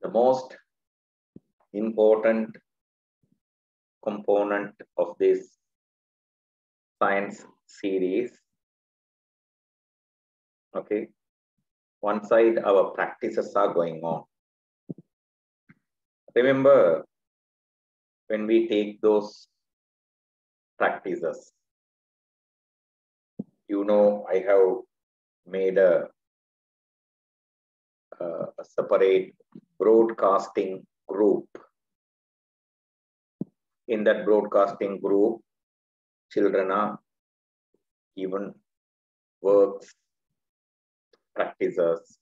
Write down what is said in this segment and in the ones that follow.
The most important component of this science series. Okay, one side our practices are going on. Remember, when we take those practices, I have made a separate broadcasting group. In that broadcasting group, children are given works, practices,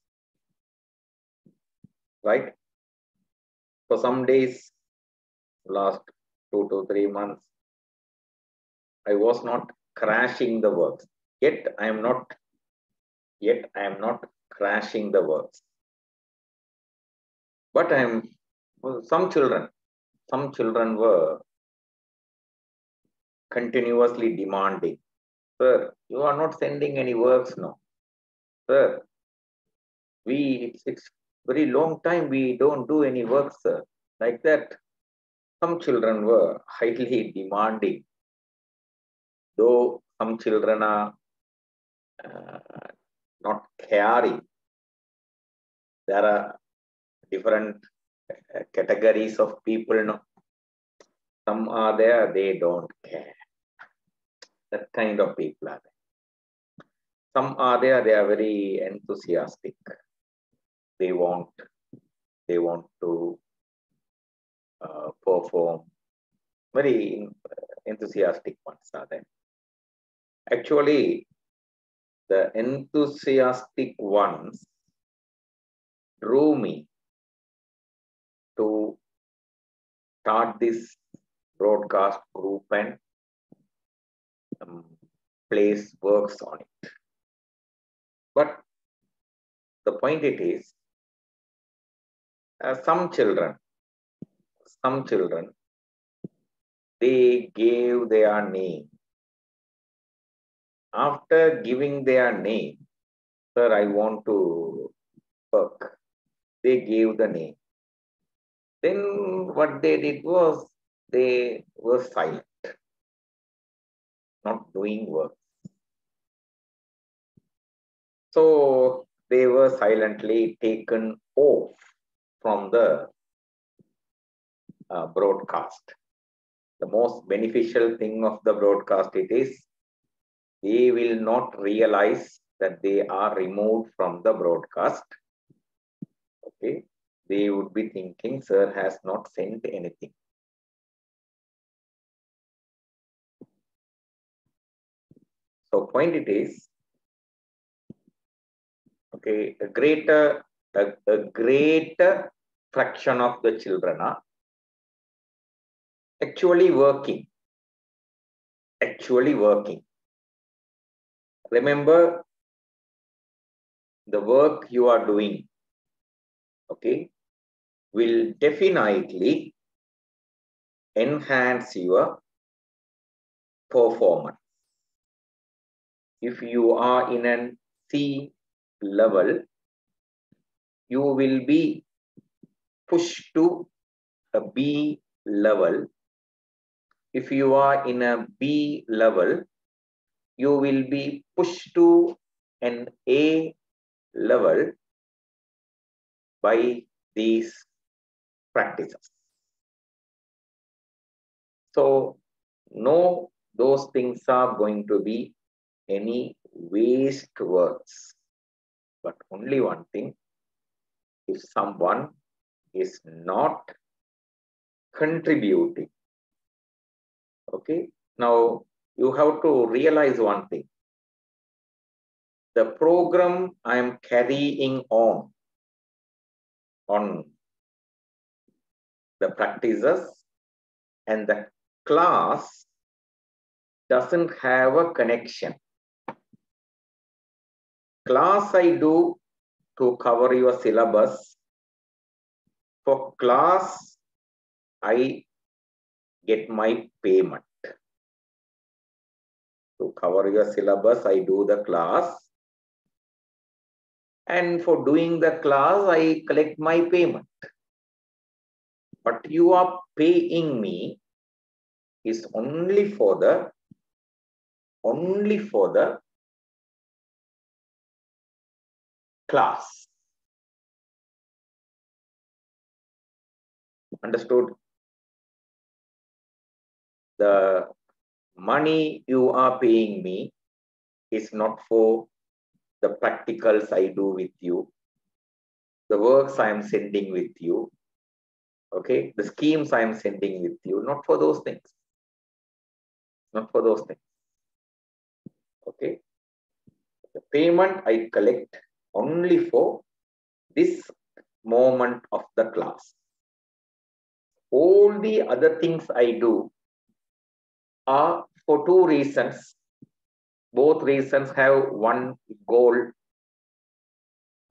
right? For some days, last 2 to 3 months, I was not crashing the works. Yet I am not crashing the works. But some children were continuously demanding, sir, you are not sending any works now. Sir, it's very long time we don't do any work, sir. Like that, some children were highly demanding. Though some children are not caring, there are different categories of people. No? Some are there, they don't care. That kind of people are there. Some are there, they are very enthusiastic. They want to perform. Very enthusiastic ones are there. Actually, the enthusiastic ones drew me to start this broadcast group and place works on it. But the point it is, some children, they gave their name. After giving their name, sir, I want to work. They gave the name. Then what they did was, they were silent, not doing work. So they were silently taken off from the broadcast. The most beneficial thing of the broadcast it is, they will not realize that they are removed from the broadcast. Okay, they would be thinking, sir has not sent anything. So point it is, okay, a greater fraction of the children are actually working. Remember, the work you are doing, okay, will definitely enhance your performance. If you are in an C level, you will be pushed to a B level. If you are in a B level, you will be pushed to an A level by these practices. So, no, those things are going to be any waste works. But only one thing, if someone is not contributing, okay, now you have to realize one thing. The program I am carrying on the practices and the class doesn't have a connection. Class I do to cover your syllabus. For class, I get my payment. To cover your syllabus, I do the class. And for doing the class, I collect my payment. What you are paying me is only for the class. Understood? The money you are paying me is not for the practicals I do with you, the works I am sending with you, okay, the schemes I am sending with you, not for those things. Not for those things. Okay. The payment I collect only for this moment of the class. All the other things I do are for two reasons. Both reasons have one goal.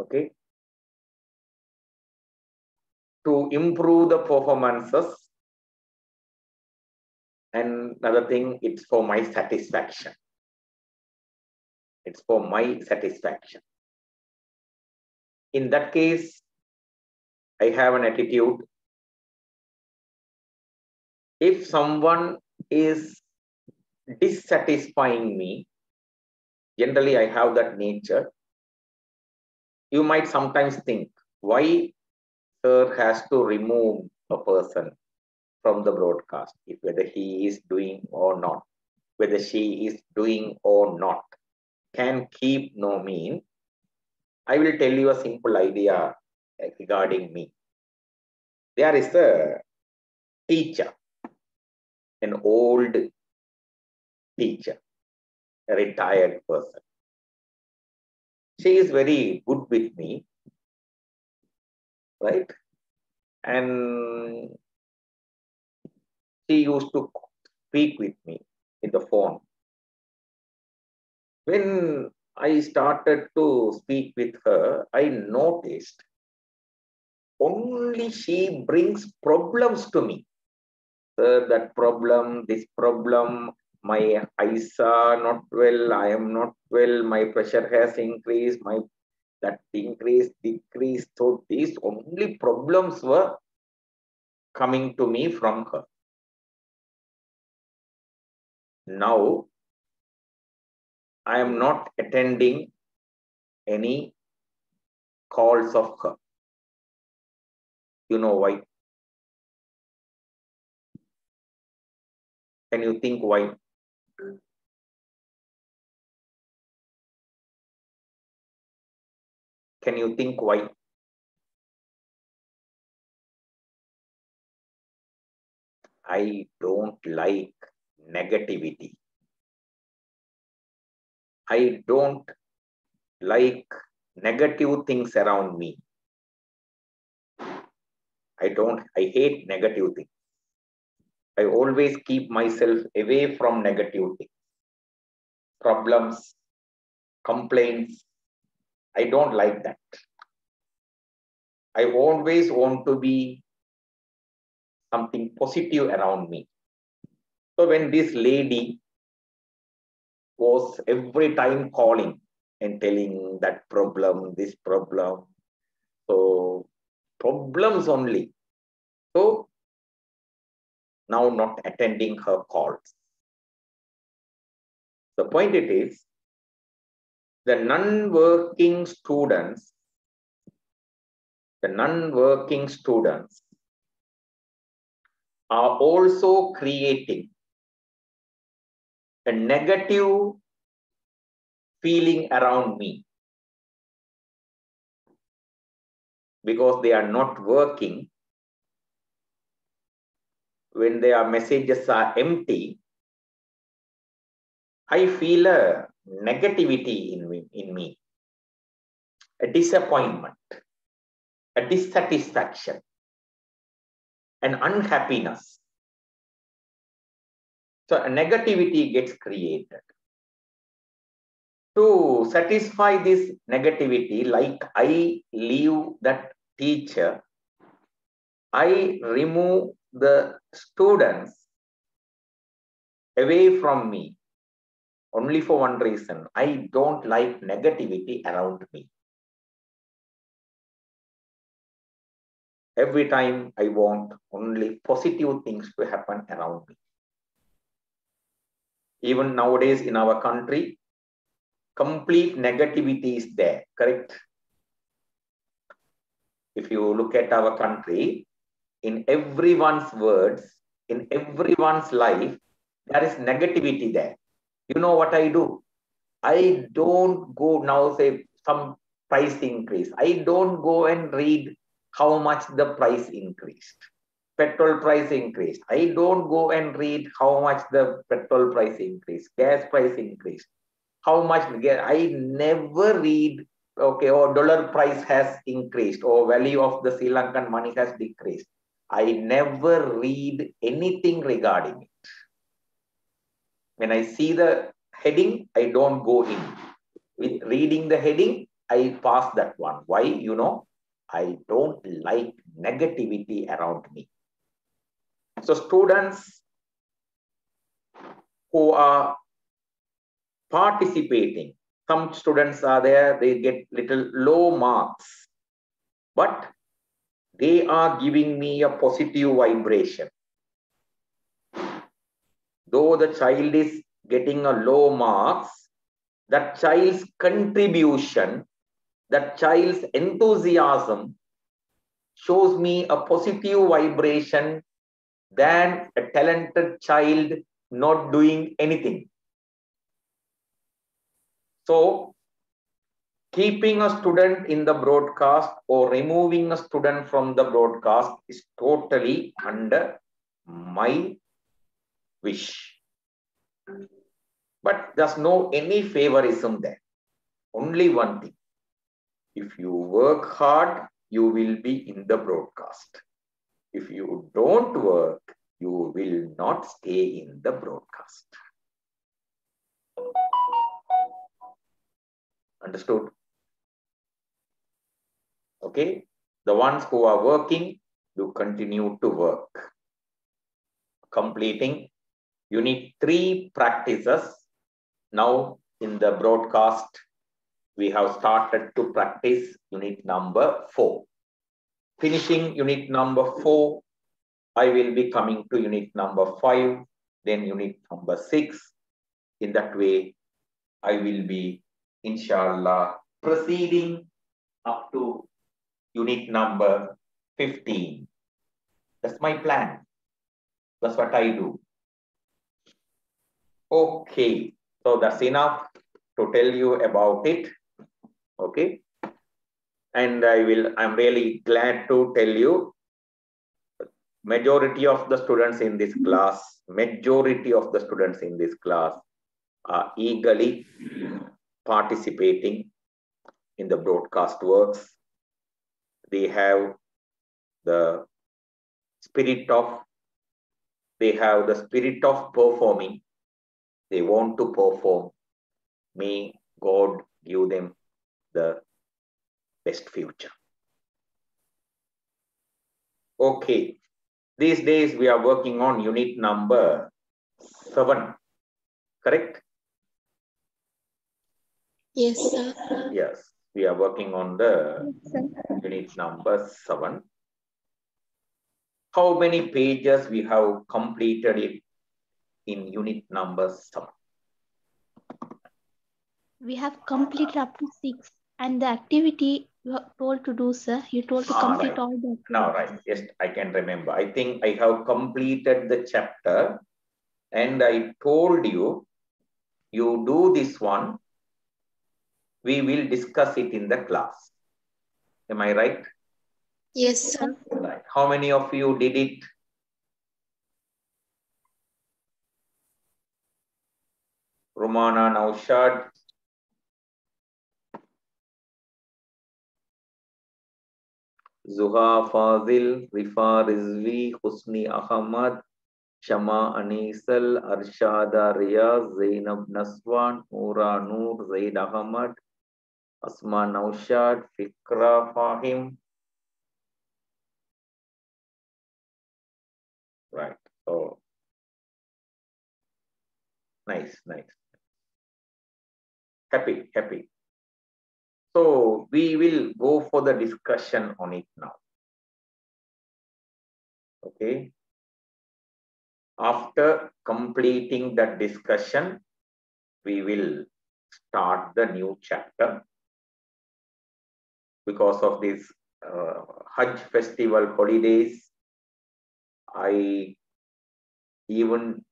Okay. To improve the performances. And another thing, it's for my satisfaction. It's for my satisfaction. In that case, I have an attitude. If someone is dissatisfying me, generally I have that nature. You might sometimes think, why sir has to remove a person from the broadcast, if whether he is doing or not, whether she is doing or not. Can keep no mean. I will tell you a simple idea regarding me. There is a teacher, an old teacher, a retired person. She is very good with me, right? And she used to speak with me in the phone. When I started to speak with her, I noticed only she brings problems to me. Sir, that problem, this problem, my eyes are not well, I am not well, my pressure has increased, my that increase, decrease. So these only problems were coming to me from her. Now, I am not attending any calls of her. You know why? Can you think why? Can you think why? I don't like negativity. I don't like negative things around me. I hate negative things. I always keep myself away from negative things. Problems, complaints. I don't like that. I always want to be something positive around me. So when this lady was every time calling and telling that problem, this problem, so problems only. So now not attending her calls. The point it is, the non-working students are also creating a negative feeling around me because they are not working. When their messages are empty, I feel a negativity in me, a disappointment, a dissatisfaction, an unhappiness. So a negativity gets created. To satisfy this negativity, like I leave that teacher, I remove the students away from me only for one reason. I don't like negativity around me. Every time I want only positive things to happen around me. Even nowadays in our country, complete negativity is there, correct? If you look at our country, in everyone's words, in everyone's life, there is negativity there. You know what I do? I don't go now, say some price increase. I don't go and read how much the price increased. Petrol price increased. I don't go and read how much the petrol price increased, gas price increased, how much. I never read, okay, or dollar price has increased, or value of the Sri Lankan money has decreased. I never read anything regarding it. When I see the heading, I don't go in. With reading the heading, I pass that one. Why? You know, I don't like negativity around me. So students who are participating, some students are there, they get little low marks, but they are giving me a positive vibration. Though the child is getting a low marks, that child's contribution, that child's enthusiasm shows me a positive vibration than a talented child not doing anything. So, keeping a student in the broadcast or removing a student from the broadcast is totally under my wish. But there's no any favorism there. Only one thing. If you work hard, you will be in the broadcast. If you don't work, you will not stay in the broadcast. Understood? Okay? The ones who are working, you continue to work. Completing Unit 3 practices. Now in the broadcast, we have started to practice Unit number 4. Finishing Unit number 4, I will be coming to Unit number 5, then Unit number 6. In that way, I will be, inshallah, proceeding up to Unit number 15. That's my plan. That's what I do. Okay, so that's enough to tell you about it. Okay, and I'm really glad to tell you, majority of the students in this class are eagerly participating in the broadcast works. They have the spirit of performing. They want to perform. May God give them the best future. Okay, these days we are working on unit number 7, correct? Yes, sir. Yes, we are working on the unit number 7. How many pages we have completed it in unit number 7? We have completed up to 6, and the activity you are told to do, sir. You told to complete Right. all the activities. Now, right. Yes, I can remember. I think I have completed the chapter, and I told you, you do this one. We will discuss it in the class. Am I right? Yes, sir. Right. How many of you did it? Romana Naushad. Zuha Fazil, Rifa Rizvi, Husni Ahmad, Shama Anisal, Arshada Riyaz, Zainab Naswan, Noora Noor, Zaid Ahmad, Asma Naushad, Fikra Fahim. Right. So, nice. Happy. So, we will go for the discussion on it now. Okay. After completing that discussion, we will start the new chapter. Because of this Hajj festival holidays, I even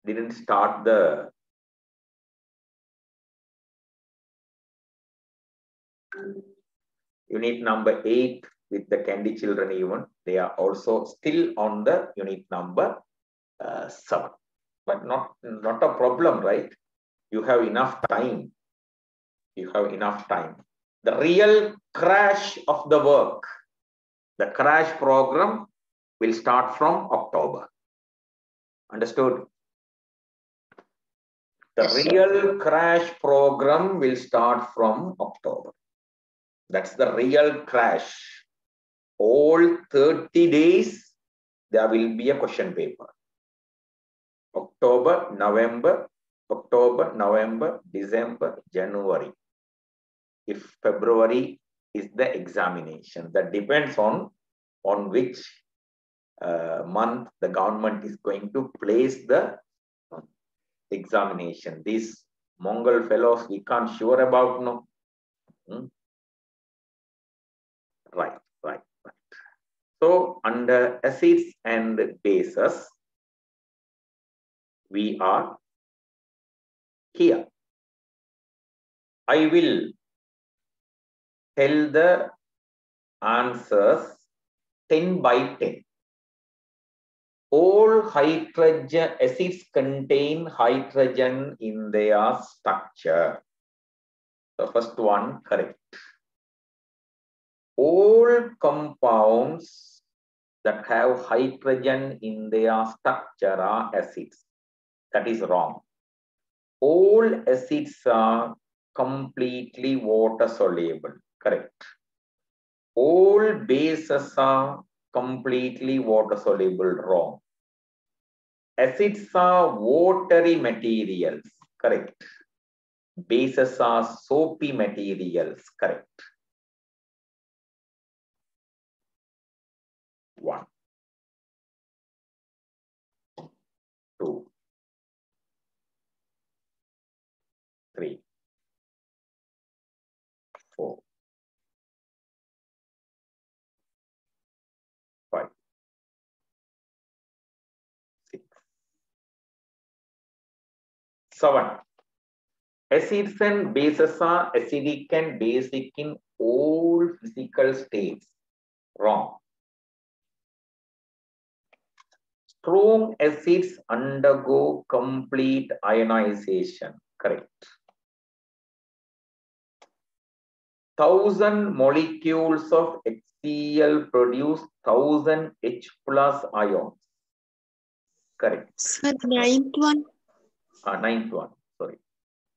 didn't start the unit number 8 with the Candy children even. They are also still on the unit number 7. But not a problem, right? You have enough time. You have enough time. The real crash of the work, the crash program will start from October. Understood? The real crash program will start from October. That's the real crash. All 30 days, there will be a question paper. October, November, December, January. If February is the examination, that depends on which month the government is going to place the examination. These Mongol fellows, we can't sure about, no. Right. So under acids and bases, we are here. I will tell the answers 10 by 10. All hydrogen acids contain hydrogen in their structure. The first one, correct. All compounds that have hydrogen in their structure are acids. That is wrong. All acids are completely water soluble. Correct. All bases are completely water soluble. Wrong. Acids are watery materials. Correct. Bases are soapy materials. Correct. 1, 2, 3, 4, 5, 6, 7. Acids and bases are acidic and basic in all physical states. Wrong. Strong acids undergo complete ionization. Correct. 1000 molecules of HCl produce 1000 H plus ions. Correct. Sir, ninth one. Ninth one. Sorry.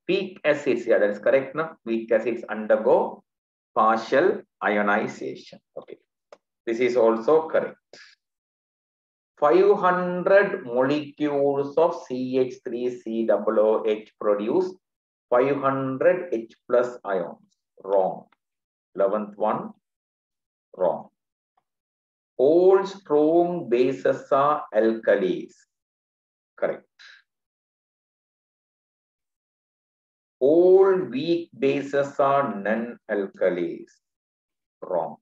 Weak acids. Yeah, that is correct. No? Weak acids undergo partial ionization. Okay. This is also correct. 500 molecules of CH3COOH produce 500 H plus ions. Wrong. 11th one. Wrong. All strong bases are alkalis. Correct. All weak bases are non-alkalis. Wrong.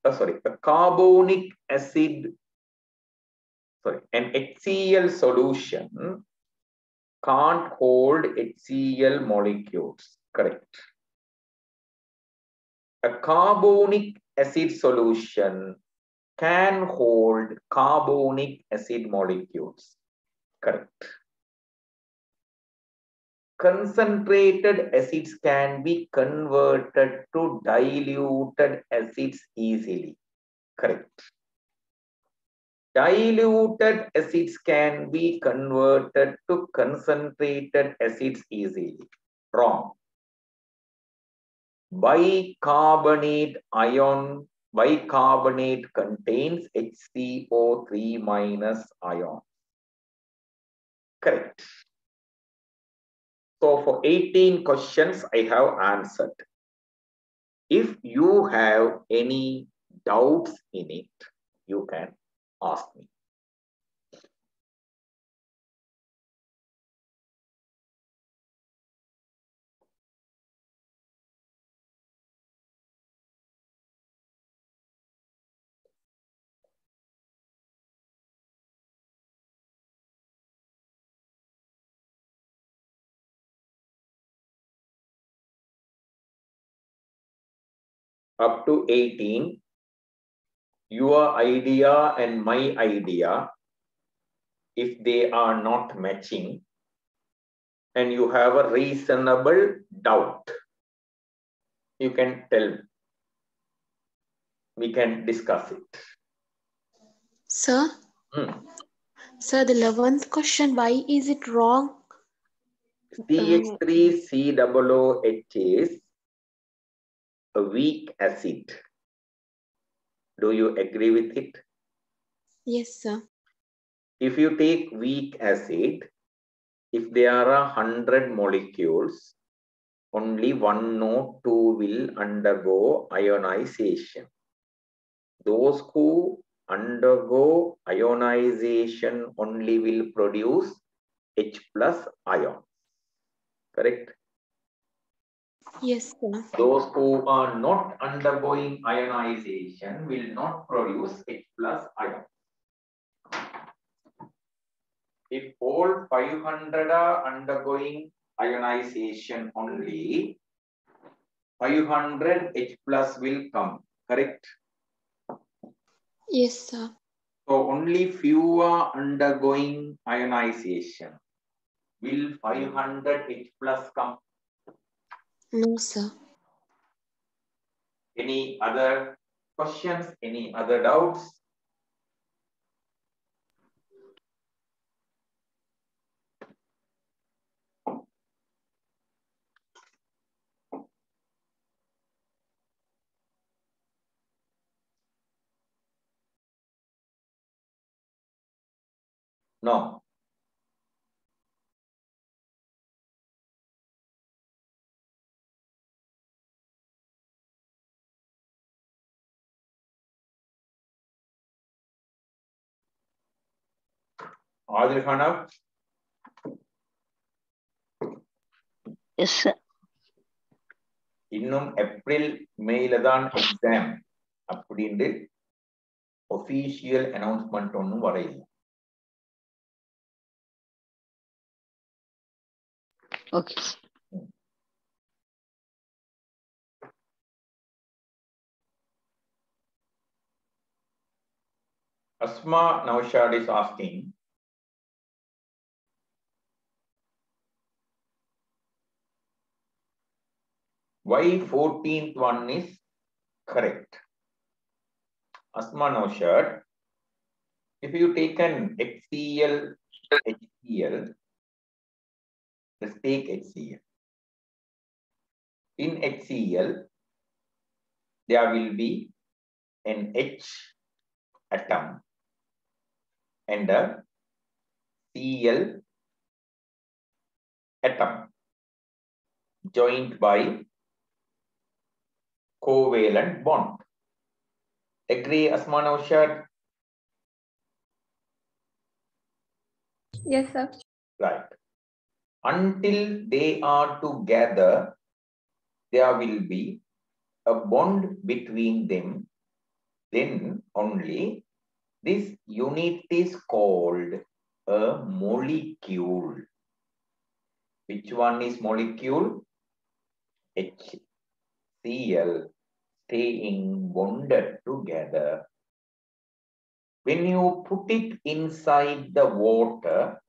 A carbonic acid, an HCl solution can't hold HCl molecules. Correct. A carbonic acid solution can hold carbonic acid molecules. Correct. Concentrated acids can be converted to diluted acids easily. Correct. Diluted acids can be converted to concentrated acids easily. Wrong. Bicarbonate contains HCO3 minus ion. Correct. So for 18 questions, I have answered. If you have any doubts in it, you can ask me. Up to 18, your idea and my idea, if they are not matching, and you have a reasonable doubt, you can tell. We can discuss it. Sir? Hmm. Sir, the 11th question, why is it wrong? CH3COOH is a weak acid. Do you agree with it? Yes, sir. If you take weak acid, if there are 100 molecules, only 1 or 2 will undergo ionization. Those who undergo ionization only will produce H plus ion. Correct? Yes, sir. Those who are not undergoing ionization will not produce H plus ion. If all 500 are undergoing ionization only, 500 H plus will come, correct? Yes, sir. So only few are undergoing ionization. Will 500 H plus come? No, sir. Any other questions? Any other doubts? No. Adil Khanaf? Yes, sir. இன்னும் April மேல தான் exam அப்படின்னு official announcement ஒன்றும் வரையில்லை. Okay. Asma Naushad is asking, why 14th one is correct? Asma Naushad, if you take an HCl, let's take HCl. In HCl, there will be an H atom and a Cl atom joined by covalent bond. Agree, Asma Naushad? Yes, sir. Right. Until they are together, there will be a bond between them. Then only this unit is called a molecule. Which one is molecule? HCl staying bonded together. When you put it inside the water,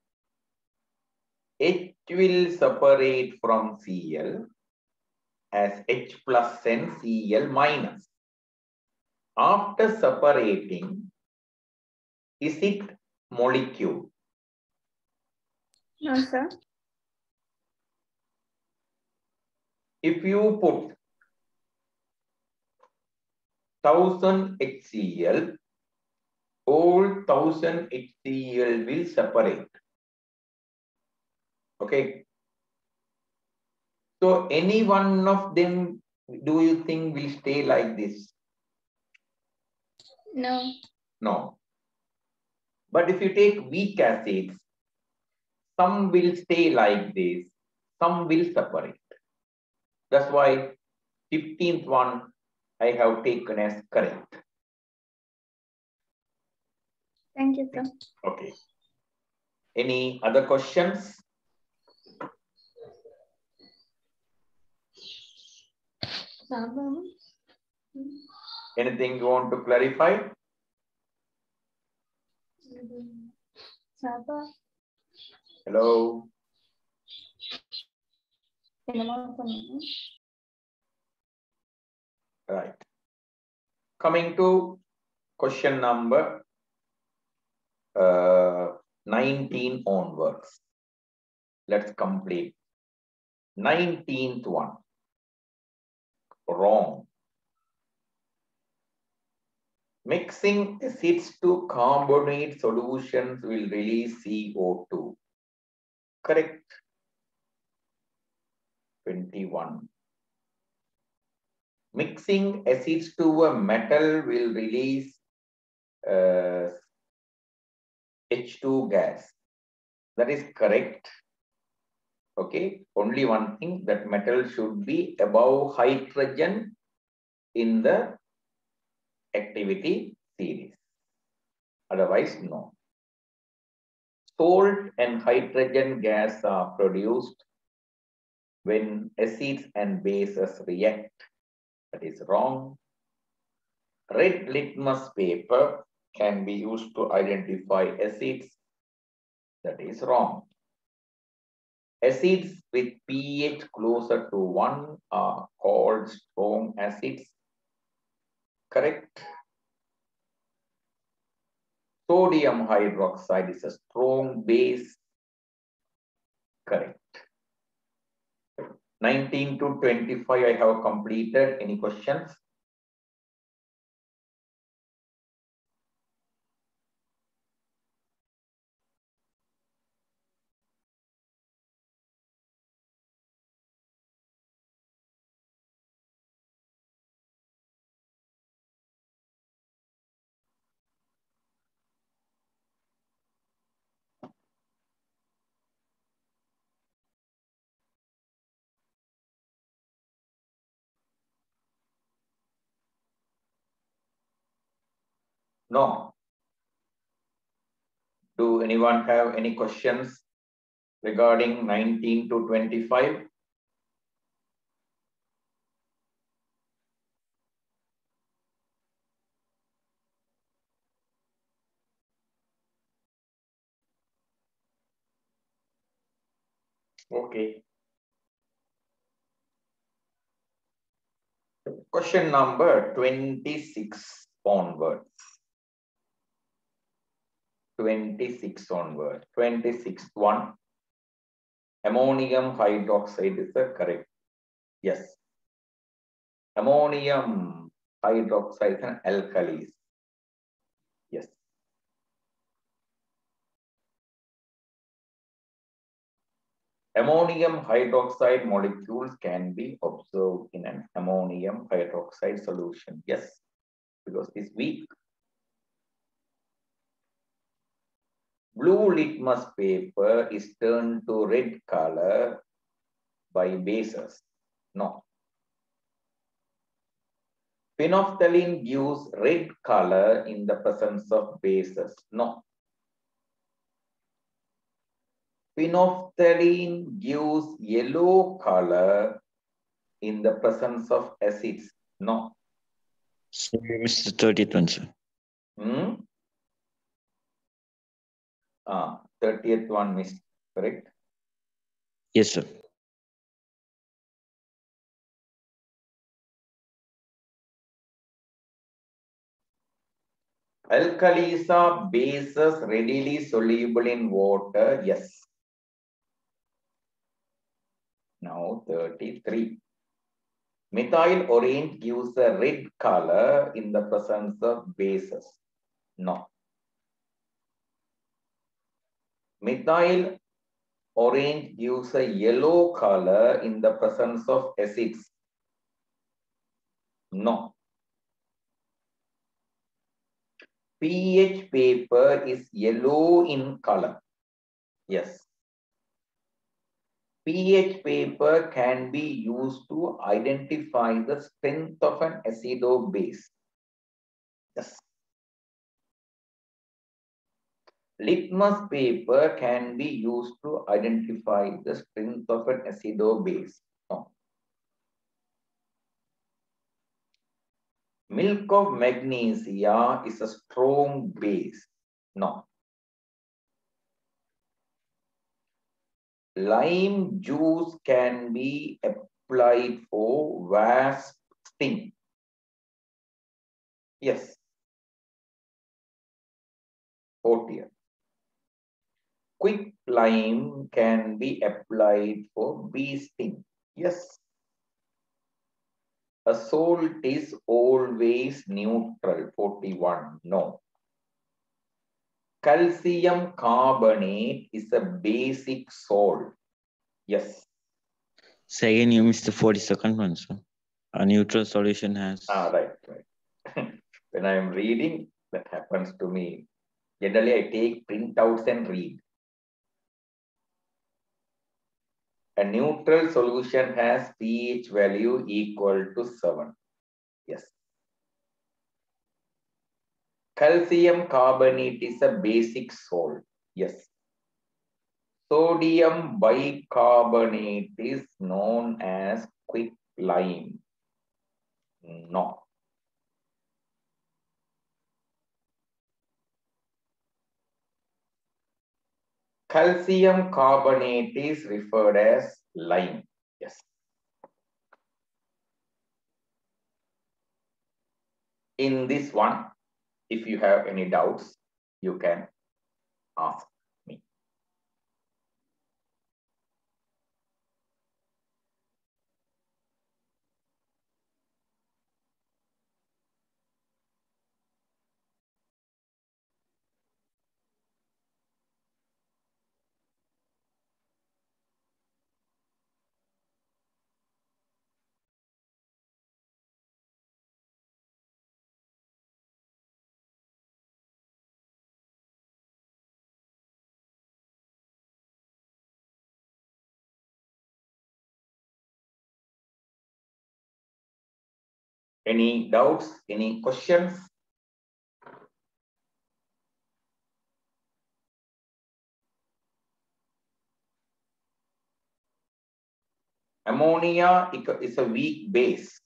H will separate from Cl as H plus and Cl minus. After separating, is it molecule? No, sir. If you put 1000 HCl, all 1000 HCl will separate. Okay. So any one of them Do you think will stay like this? No. No. But if you take weak acids, some will stay like this, some will separate. That's why 15th one I have taken as correct. Thank you, sir. Okay. Any other questions? Anything you want to clarify? Hello? Right. Coming to question number 19 onwards. Let's complete. 19th one. Wrong. Mixing acids to carbonate solutions will release CO2. Correct. 21. Mixing acids to a metal will release H2 gas. That is correct. Okay. Only one thing, that metal should be above hydrogen in the activity series. Otherwise, no. Salt and hydrogen gas are produced when acids and bases react. That is wrong. Red litmus paper can be used to identify acids. That is wrong. Acids with pH closer to 1 are called strong acids. Correct. Sodium hydroxide is a strong base. Correct. 19 to 25 I have completed. Any questions? No. Do anyone have any questions regarding 19 to 25? Okay. Question number 26 onwards. 26 onward. 26th one. Ammonium hydroxide is the correct. Yes. Ammonium hydroxide is an alkali. Yes. Ammonium hydroxide molecules can be observed in an ammonium hydroxide solution. Yes, because it's weak. Blue litmus paper is turned to red color by bases. No. Phenolphthalein gives red color in the presence of bases. No. Phenolphthalein gives yellow color in the presence of acids. No. So we missed the 30th one, sir. 30th one missed, correct? Yes, sir. Alkalis are bases readily soluble in water. Yes. Now 33. Methyl orange gives a red color in the presence of bases. No. Methyl orange gives a yellow color in the presence of acids. No. pH paper is yellow in color. Yes. pH paper can be used to identify the strength of an acid or base. Yes. Litmus paper can be used to identify the strength of an acid or base. No. Milk of magnesia is a strong base. No. Lime juice can be applied for wasp sting. Yes. 40th. Quick lime can be applied for bee sting. Yes. A salt is always neutral. 41. No. Calcium carbonate is a basic salt. Yes. Second, you missed the 42nd one, sir. A neutral solution has. Right. When I am reading, that happens to me. Generally, I take printouts and read. A neutral solution has pH value equal to 7. Yes. Calcium carbonate is a basic salt. Yes. Sodium bicarbonate is known as quick lime. No. Calcium carbonate is referred as lime. Yes. In this one, if you have any doubts, you can ask me. Any doubts? Any questions? Ammonia is a weak base.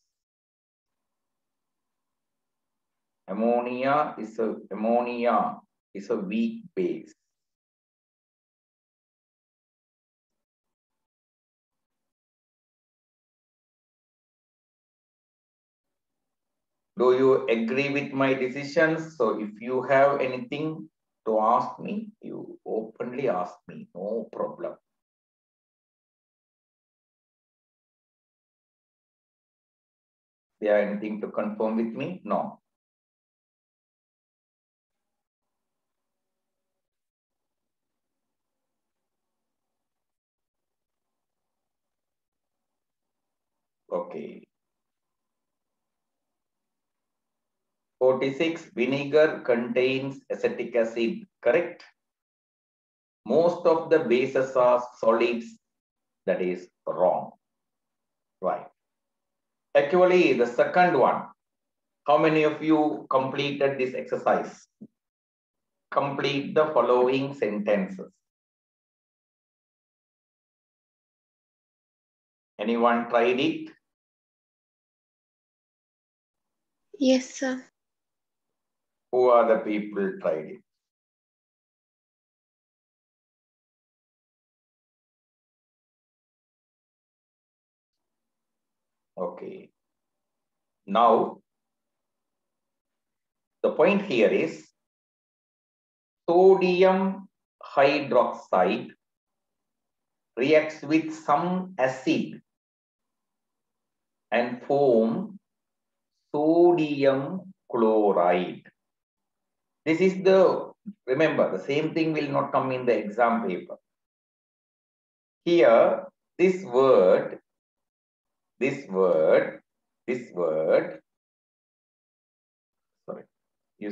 Ammonia is a weak base. Do you agree with my decisions? So if you have anything to ask me, you openly ask me, no problem. There anything to confirm with me? No. Okay. 46, vinegar contains acetic acid, correct? Most of the bases are solids, that is wrong. Right. Actually, the second one, how many of you completed this exercise? Complete the following sentences. Anyone tried it? Yes, sir. Who are the people tried it? Okay. Now, the point here is sodium hydroxide reacts with some acid and form sodium chloride. This is the, remember, the same thing will not come in the exam paper. Here, this word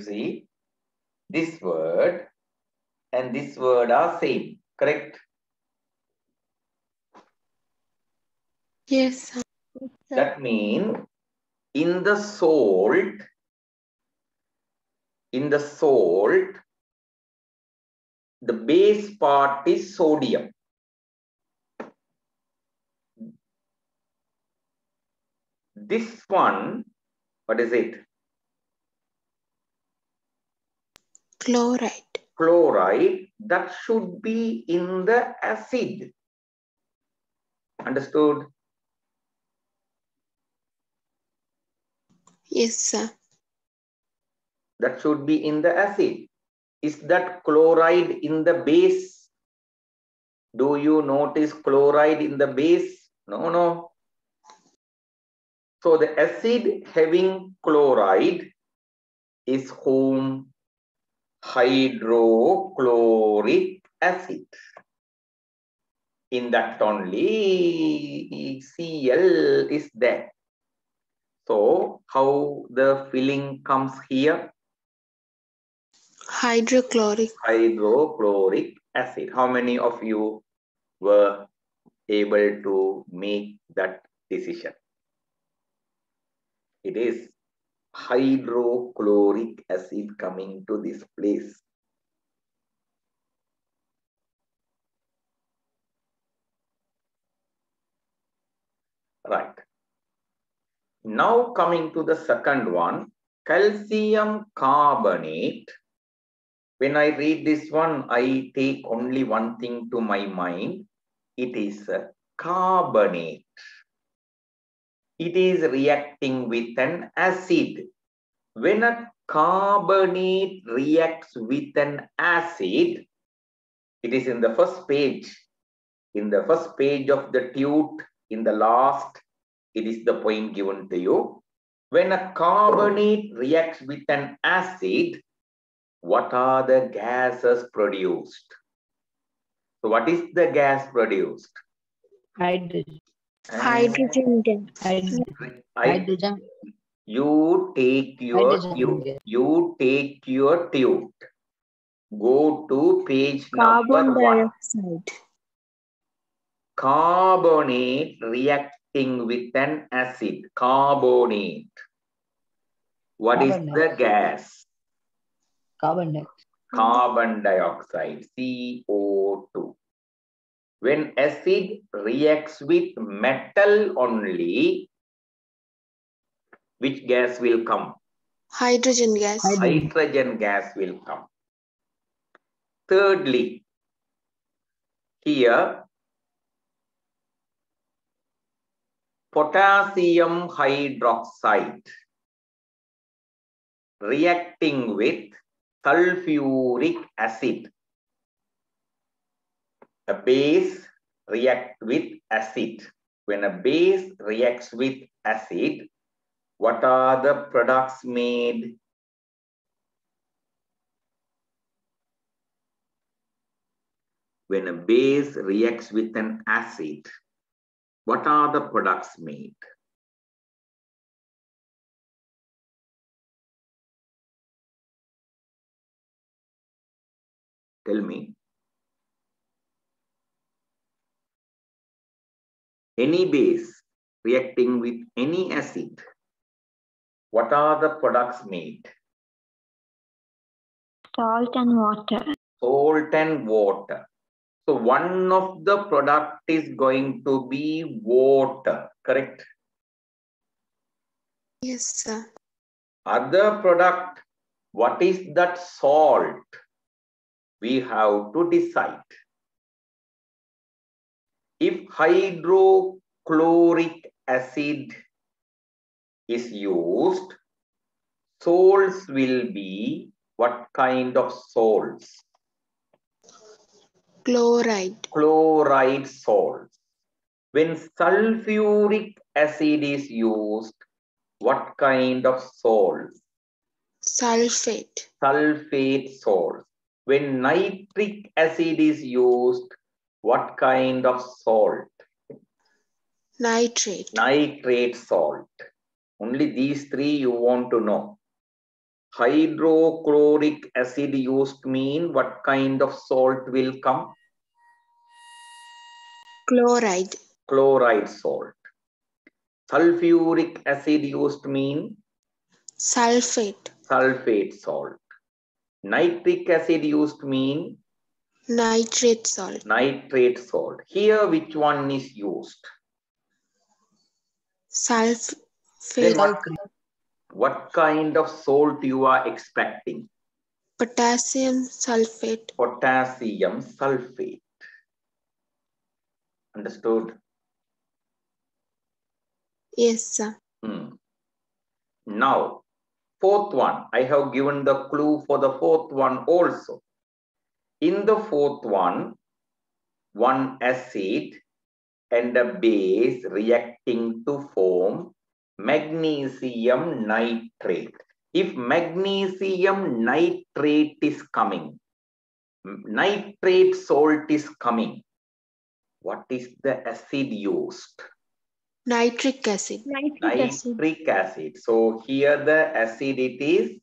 see, this word and this word are same, correct? Yes, sir. Sir. That means in the salt, the base part is sodium. This one, what is it? Chloride. Chloride, that should be in the acid. Understood? Yes, sir. That should be in the acid. Is that chloride in the base? Do you notice chloride in the base? No, no. So the acid having chloride is whom? Hydrochloric acid. In that only Cl is there. So how the filling comes here? Hydrochloric. Hydrochloric acid. How many of you were able to make that decision? It is hydrochloric acid coming to this place. Right. Now coming to the second one, calcium carbonate. When I read this one, I take only one thing to my mind. It is a carbonate. It is reacting with an acid. When a carbonate reacts with an acid, it is in the first page. In the first page of the tute, in the last, it is the point given to you. When a carbonate reacts with an acid, what are the gases produced? So what is the gas produced? Hydrogen. Hydrogen gas. Hydrogen. You take your tube. Go to page Carbon number 1. dioxide. Carbonate reacting with an acid. Carbonate. What is the gas? Carbon dioxide. Carbon dioxide, CO2. When acid reacts with metal only, which gas will come? Hydrogen gas. Hydrogen gas will come. Thirdly, here, potassium hydroxide reacting with sulfuric acid. A base reacts with acid. When a base reacts with acid, what are the products made? When a base reacts with an acid, what are the products made? Tell me. Any base reacting with any acid, what are the products made? Salt and water. Salt and water. So one of the product is going to be water, correct? Yes, sir. Other product, what is that salt? We have to decide. If hydrochloric acid is used, salts will be what kind of salts? Chloride. Chloride salts. When sulfuric acid is used, what kind of salts? Sulfate. Sulfate salts. When nitric acid is used, what kind of salt? Nitrate. Nitrate salt. Only these three you want to know. Hydrochloric acid used mean what kind of salt will come? Chloride. Chloride salt. Sulfuric acid used mean? Sulfate. Sulfate salt. Nitric acid used mean? Nitrate salt. Nitrate salt. Here which one is used? Sulfate. Then what kind of salt you are expecting? Potassium sulfate. Potassium sulfate. Understood? Yes, sir. Now, fourth one. I have given the clue for the fourth one also. In the fourth one acid and a base reacting to form magnesium nitrate. If magnesium nitrate is coming, nitrate salt is coming, what is the acid used? Nitric acid. Nitric acid. So here the acid it is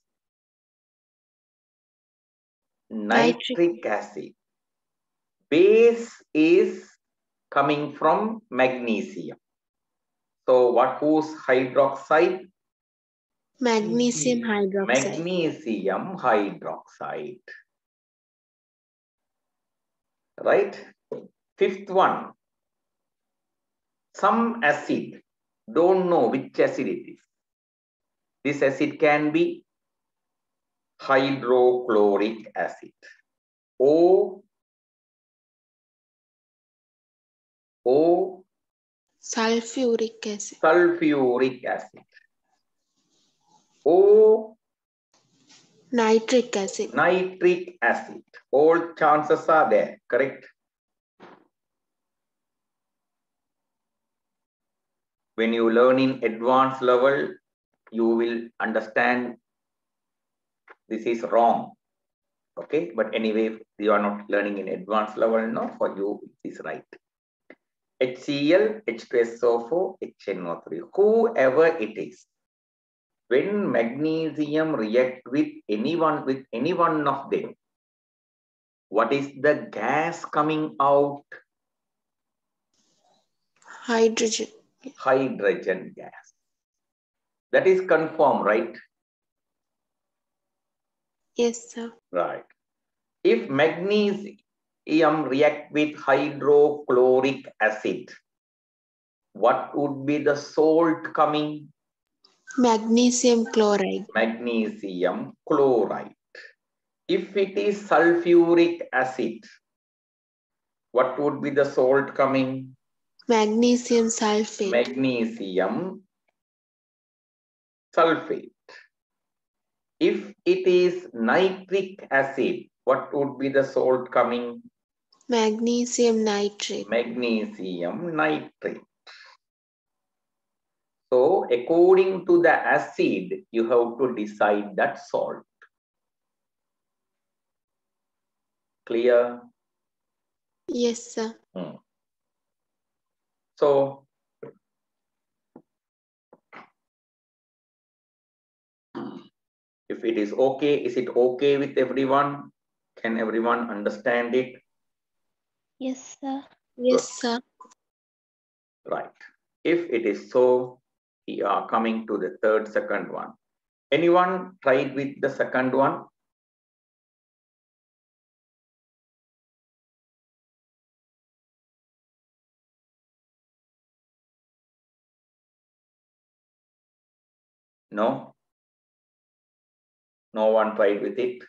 nitric acid. Base is coming from magnesium. So what was hydroxide? Magnesium hydroxide. Magnesium hydroxide. Right? Fifth one. Some acid. Don't know which acid it is. This acid can be hydrochloric acid. O sulfuric acid. Sulfuric acid. O nitric acid. Nitric acid. All chances are there, correct? When you learn in advanced level, you will understand this is wrong. Okay, but anyway, you are not learning in advanced level now. For you, it is right. HCl, H2SO4, HNO3, whoever it is. When magnesium react with any one of them, what is the gas coming out? Hydrogen. Hydrogen gas. That is confirmed, right? Yes, sir. Right. If magnesium react with hydrochloric acid, what would be the salt coming? Magnesium chloride. Magnesium chloride. If it is sulfuric acid, what would be the salt coming? Magnesium sulfate. Magnesium sulfate. If it is nitric acid, what would be the salt coming? Magnesium nitrate. Magnesium nitrate. So according to the acid, you have to decide that salt. Clear? Yes, sir. So if it is okay, is it okay with everyone? Can everyone understand it? Yes, sir. Yes, sir. Right. If it is so, we are coming to the second one. Anyone tried with the second one? No? No one tried with it?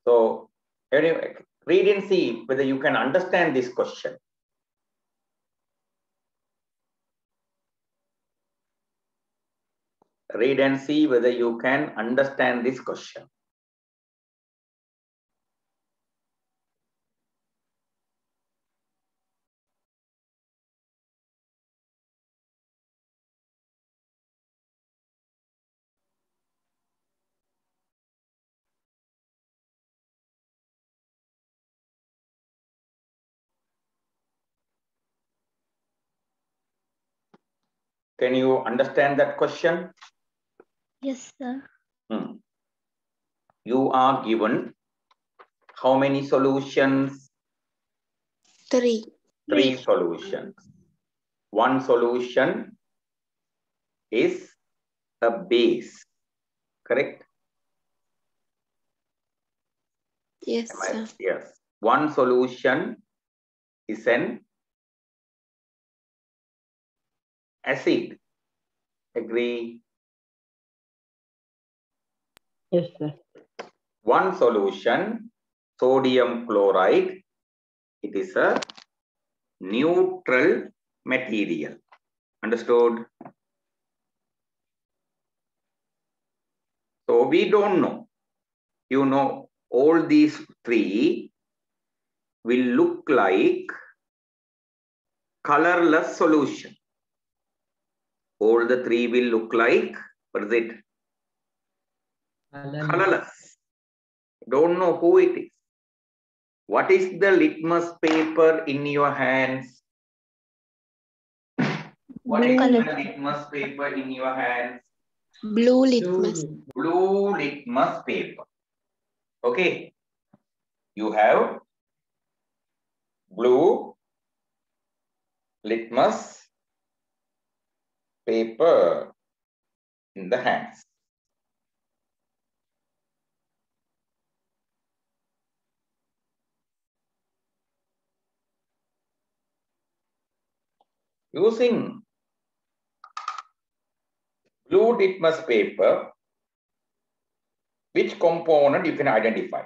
So anyway, read and see whether you can understand this question. Read and see whether you can understand this question. Can you understand that question? Yes, sir. You are given how many solutions? 3. 3 solutions. One solution is a base, correct? Yes, sir. Yes. One solution is an acid. Agree? Yes, sir. One solution, sodium chloride, it is a neutral material. Understood? So we don't know. You know, all these 3 will look like colorless solution. All the 3 will look like, what is it? Colorless. Don't know who it is. What is the litmus paper in your hands? What is the litmus paper in your hands? Blue litmus. Blue litmus paper. Okay. You have blue litmus paper in the hands. Using blue litmus paper, which component you can identify?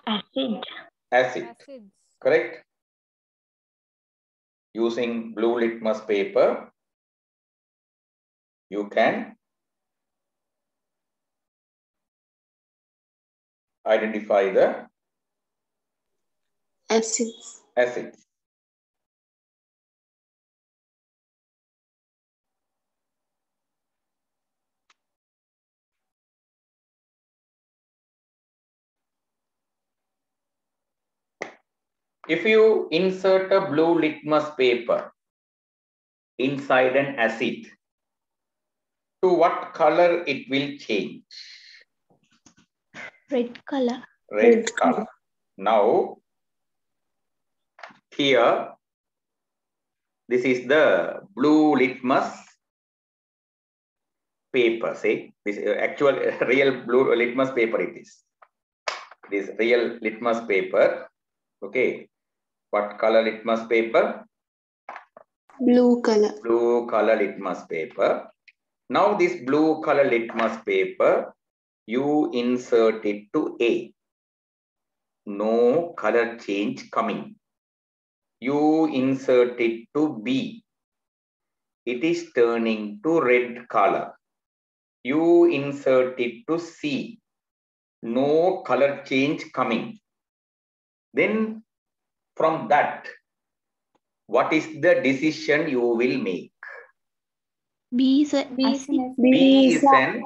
Acid. Acid. Acids. Correct? Using blue litmus paper, you can identify the Acids. acids. If you insert a blue litmus paper inside an acid, to what color it will change? Red color. Red color. Now, here, this is the blue litmus paper. See, this actual real blue litmus paper it is. It is real litmus paper. Okay. What color litmus paper? Blue color. Blue color litmus paper. Now this blue color litmus paper, you insert it to A. No color change coming. You insert it to B. It is turning to red color. You insert it to C. No color change coming. Then from that, what is the decision you will make? B is an acid. B is acid.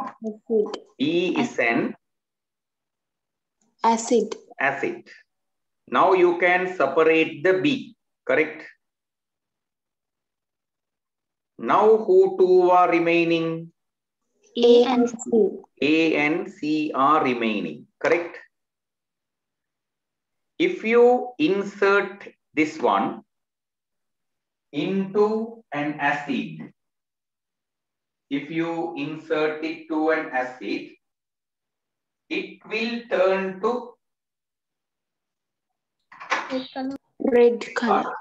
an Acid. acid. Now you can separate the B, correct? Now who two are remaining? A and C. A and C are remaining, correct? If you insert this one into an acid, if you insert it to an acid, it will turn to Red color.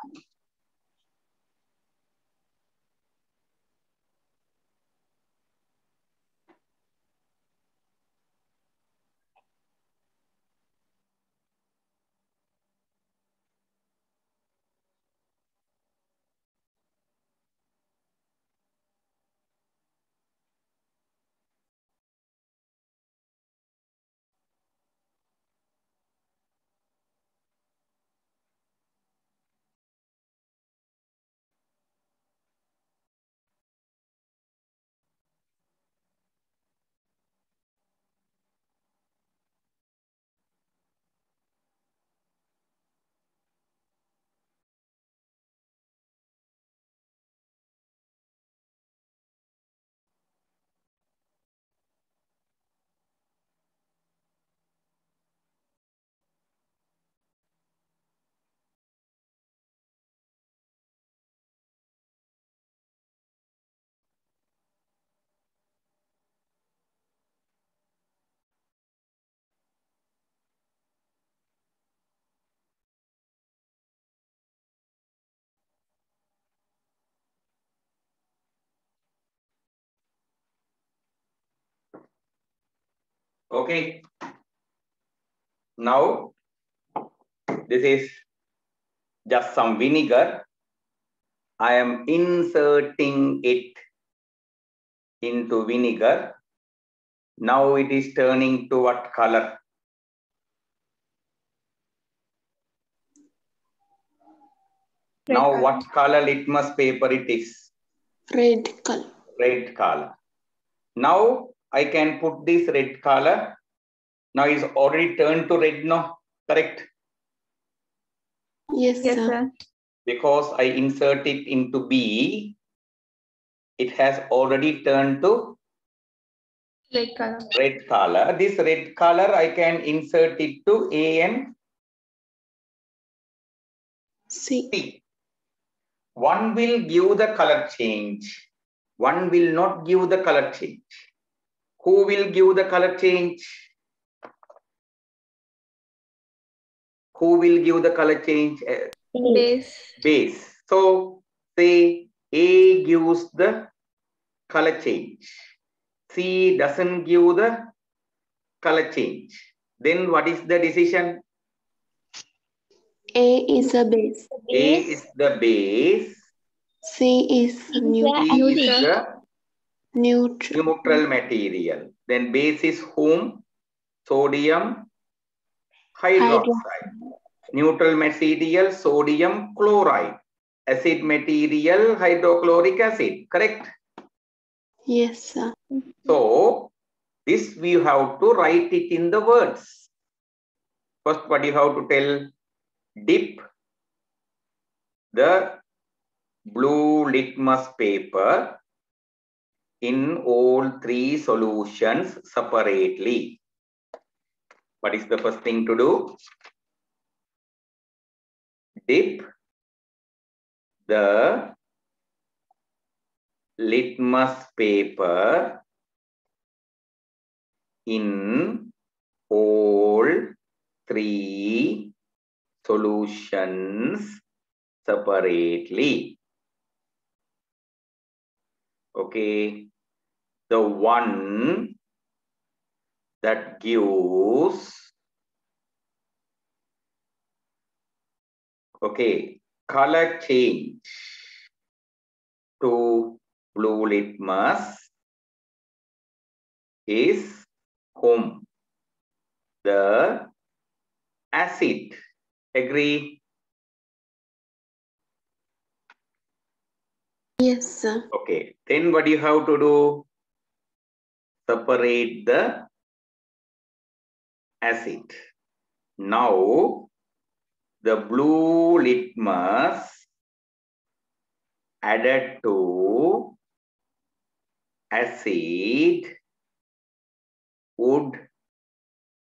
Okay. Now, this is just some vinegar. I am inserting it into vinegar. Now it is turning to what color? Now what color litmus paper it is? Red color. Red color. Now I can put this red color. Now it's already turned to red, no? Correct? Yes, sir. Because I insert it into B, it has already turned to Red color. red color. This red color I can insert it to A and C. C. One will give the color change. One will not give the color change. Who will give the color change? Who will give the color change? Base. Base. So say A gives the color change. C doesn't give the color change. Then what is the decision? A is a base. A is the base. C is C neutral. is the Neutral. neutral material. Then base is whom? Sodium hydroxide. Neutral material, sodium chloride. Acid material, hydrochloric acid. Correct? Yes, sir. So this we have to write it in the words. First, what you have to tell? Dip the blue litmus paper in all three solutions separately. What is the first thing to do? Dip the litmus paper in all three solutions separately. Okay. The one that gives, okay, color change to blue litmus is whom? The acid. Agree? Yes, sir. Okay. Then what do you have to do? Separate the acid. Now, the blue litmus added to acid would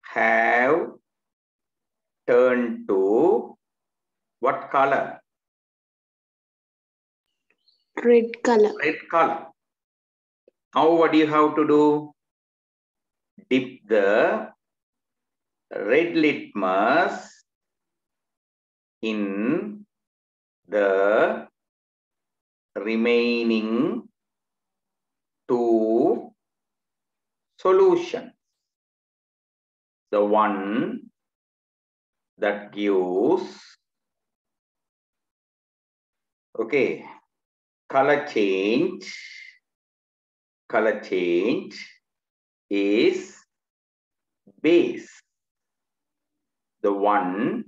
have turned to what color? Red color. Red color. Now what do you have to do? Dip the red litmus in the remaining two solutions. The one that gives, okay, color change is base. The one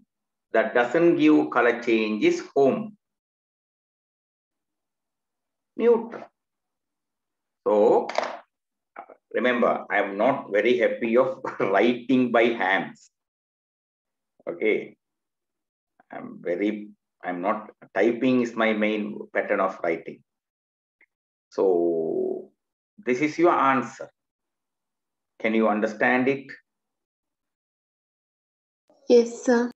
that doesn't give color change is whom? Neutral. So remember, I am not very happy of writing by hands. Okay. I'm not, typing is my main pattern of writing. So this is your answer. Can you understand it? Yes, sir.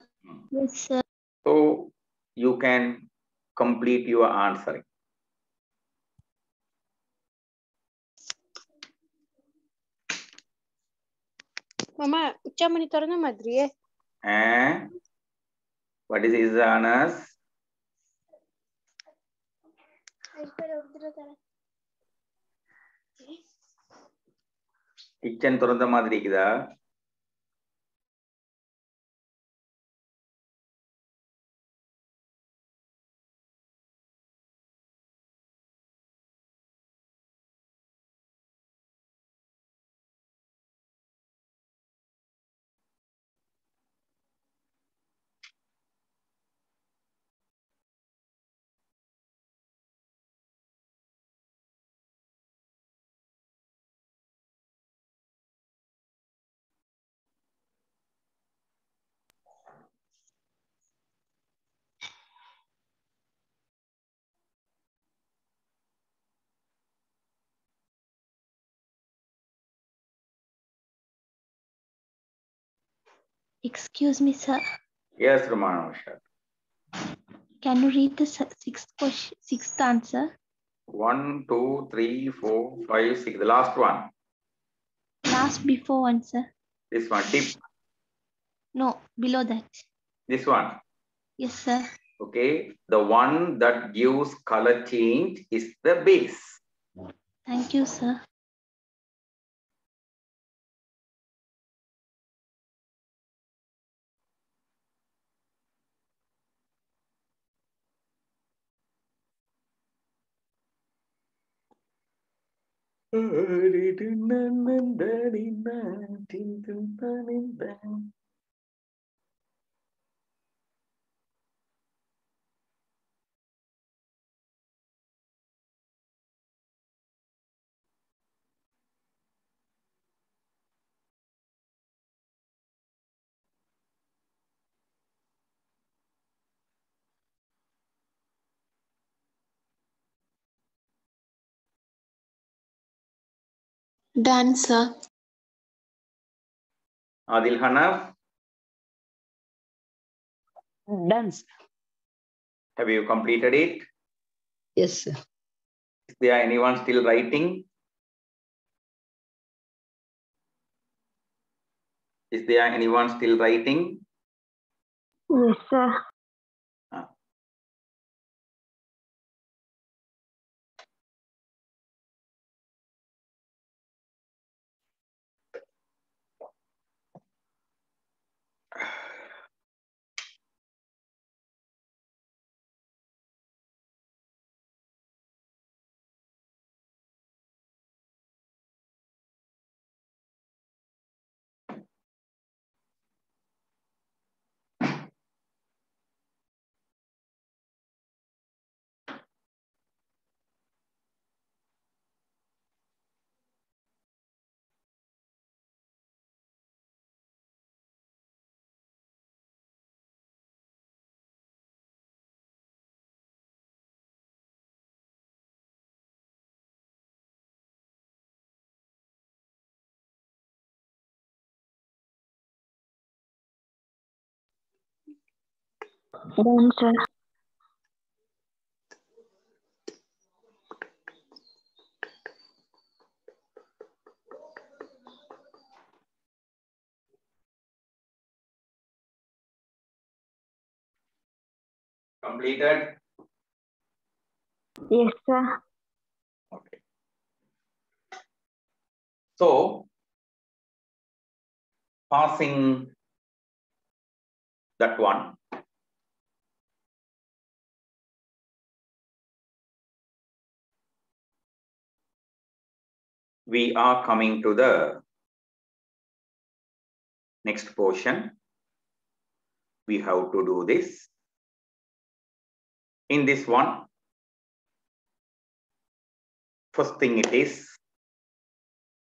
Yes, sir. So you can complete your answering. Mama, ucap monitornya Madri ya? What is Izana's? Kitchen திறந்த மாதிரி இருக்குதா? Excuse me, sir. Yes, Romano. Can you read the sixth answer? 1, 2, 3, 4, 5, 6. The last one. Last before one, sir. This one. Dip. No, below that. This one. Yes, sir. Okay. The one that gives color change is the base. Thank you, sir. Done, sir. Adil Hanaf, Done. have you completed it? Yes, sir. Is there anyone still writing? Is there anyone still writing? Yes, sir. Done, sir. Completed? Yes, sir. Okay. So, passing that one, we are coming to the next portion. We have to do this. In this one, first thing it is,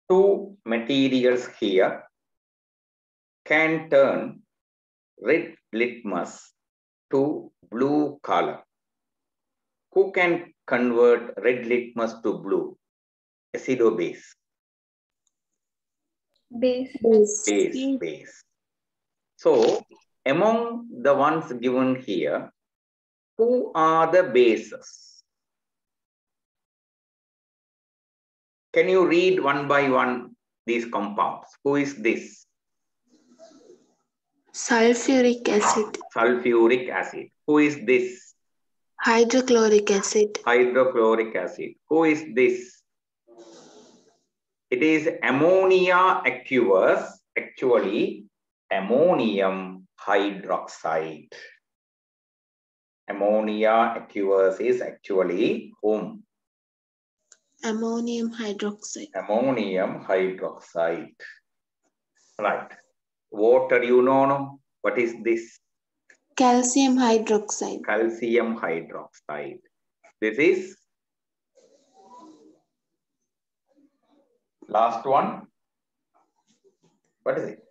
two materials here can turn red litmus to blue color. Who can convert red litmus to blue? Acid or base? Base. Base. So, among the ones given here, who are the bases? Can you read one by one these compounds? Who is this? Sulfuric acid. Sulfuric acid. Who is this? Hydrochloric acid. Hydrochloric acid. Who is this? It is ammonia aqueous, actually ammonium hydroxide. Ammonia aqueous is actually whom? Ammonium hydroxide. Ammonium hydroxide. Right. Water, you know, no? What is this? Calcium hydroxide. Calcium hydroxide. This is last one. What is it?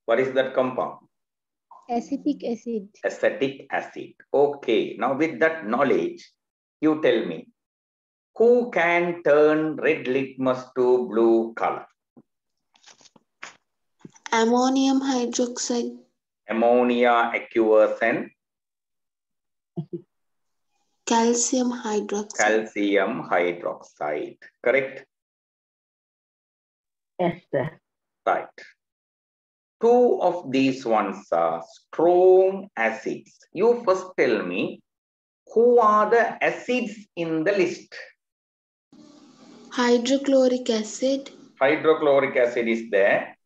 What is that compound? Acetic acid. Acetic acid. Okay. Now with that knowledge, you tell me, who can turn red litmus to blue color? Ammonium hydroxide. Ammonia aqueous and Calcium hydroxide. calcium hydroxide. Correct? Yes, sir. Right. Two of these ones are strong acids. You first tell me, who are the acids in the list? Hydrochloric acid. Hydrochloric acid is there.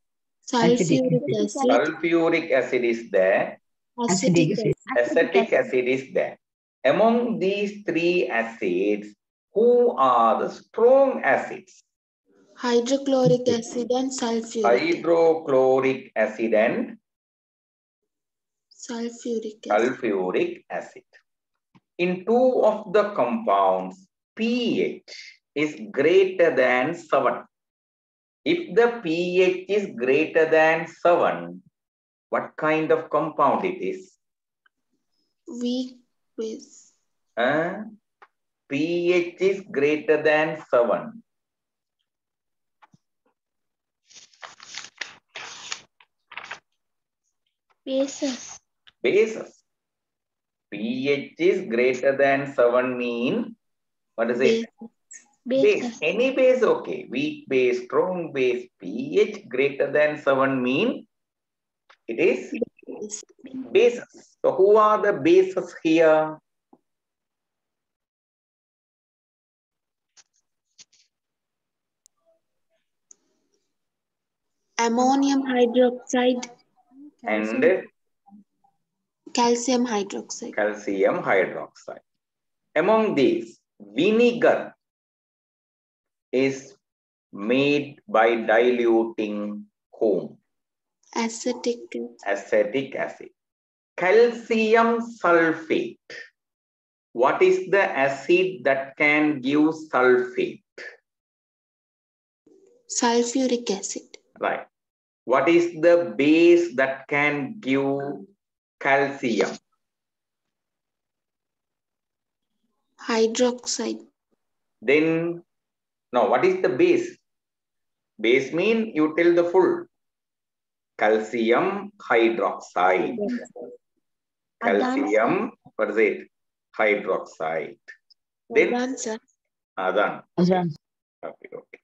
Sulfuric acid. Sulfuric acid is there. Acetic acid. Acetic acid is there. Among these three acids, who are the strong acids? Hydrochloric acid and sulfuric. Hydrochloric acid and Sulfuric acid. sulfuric acid. In two of the compounds, pH is greater than 7. If the pH is greater than 7, what kind of compound it is? Weak base. pH is greater than 7. Bases. Bases. pH is greater than 7 mean, what is it? Base. Bases. Any base, okay. Weak base, strong base, pH greater than 7 mean it is Base. bases. So who are the bases here? Ammonium hydroxide. And Calcium hydroxide. calcium hydroxide. Among these, vinegar is made by diluting whom? Acetic acid. Acetic acid. Calcium sulfate. What is the acid that can give sulfate? Sulfuric acid. Right. What is the base that can give calcium? Hydroxide. Then, no, what is the base? Base mean you tell the full. Calcium hydroxide. Calcium, what is it? Hydroxide. Then, Done, sir. done. Done. Okay, okay.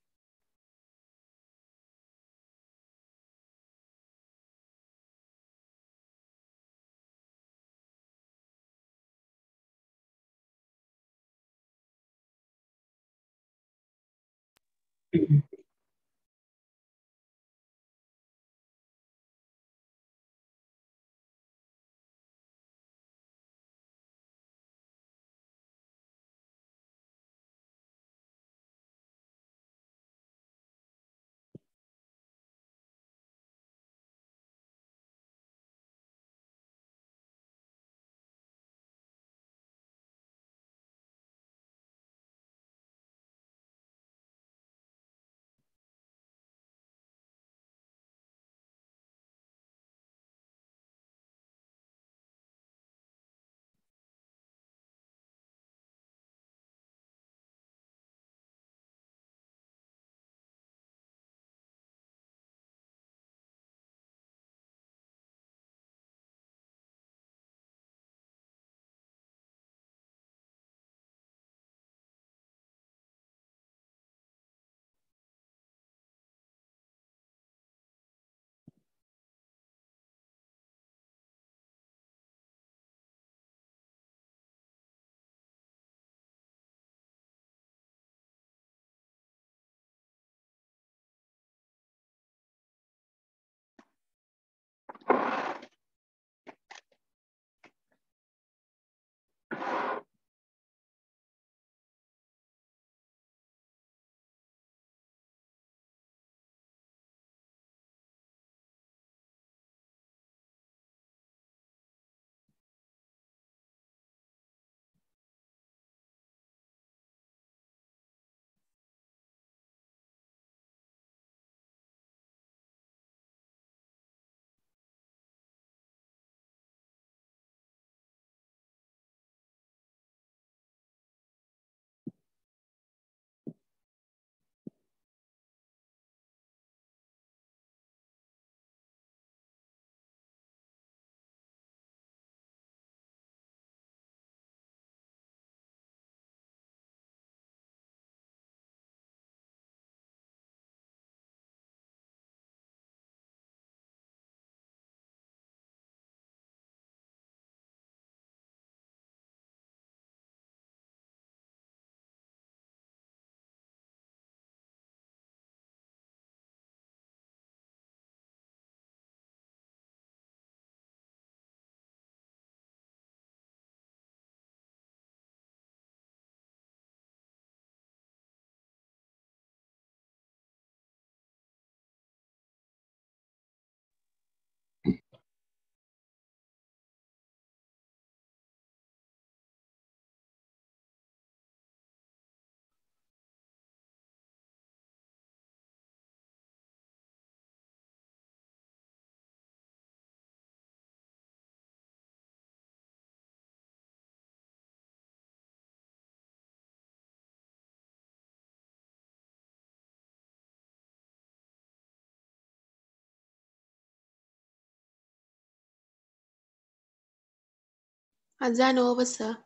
Azan over, sir.